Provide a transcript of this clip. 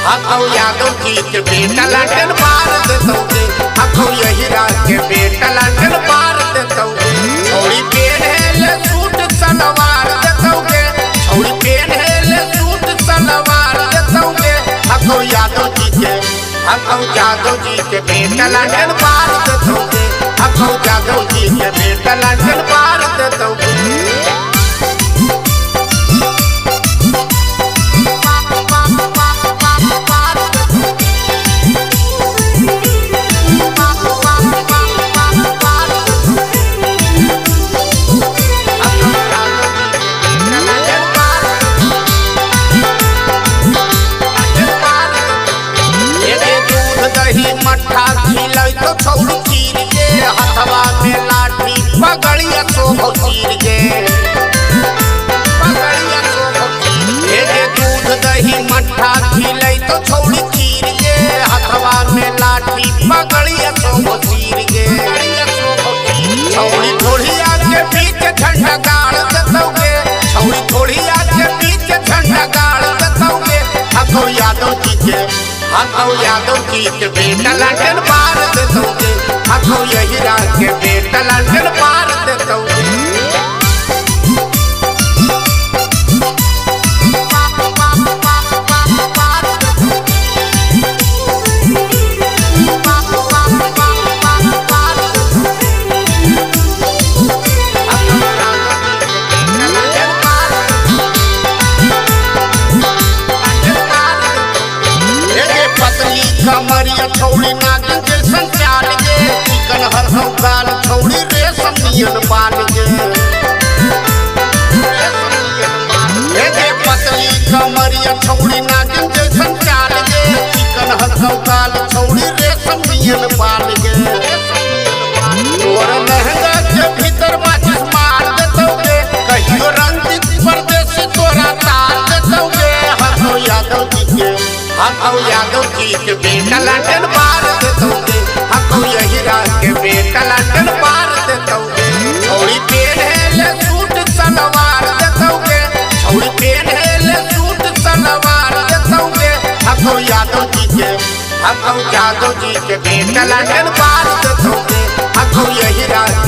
हकौ यादव जी के बेटा लाटन मार देतौगे हकौ यही रात के बेटा लाटन मार देतौगे छौड़ी पेन्हेले सूट सलवार देतौगे छौड़ी पेन्हेले सूट सलवार देतौगे हकौ यादव जी के बेटा लाटन मार देतौगे हकौ यादव जी के बेटा लाटन मार देतौगे मट्ठा खिलाई तो छौड़ी चीर के हथवा में लाठी पगड़िया सोभौ चीर के पगड़िया सोभौ चीर के दूध दही मट्ठा खिलाई तो छौड़ी चीर के हथवा में लाठी पगड़िया सोभौ चीर के छौड़ी थोड़िया के बीच झंडा गाड़ देतौगे छौड़ी थोड़िया के बीच झंडा गाड़ देतौगे हकौ यादव जी के बेटा लाटन मार देतौगे हकौ यही रात के बेटा लाटन मार देतौगे कमरिया छौड़ी नागिन के संचार के चिकन हरहौ गाल छौड़ी रेशम नियन बाल के पतली कमरिया छौड़ी नागिन के संचार के चिकन हरहौ गाल छौड़ी रेशम नियन बाल के तोर लहंगा के भीतर माचिस मार देतौगे कहियो रंजित परदेसी तोरा तार देतौगे हकौ यादव जी के बेटा लाटन मार देतौगे हकौ यही रात के बेटा लाटन मार देतौगे छौड़ी पेन्हेले सूट सलवार देतौगे छौड़ी पेन्हेले सूट सलवार देतौगे हकौ यादव जी के बेटा लाटन मार देतौगे हकौ यही रात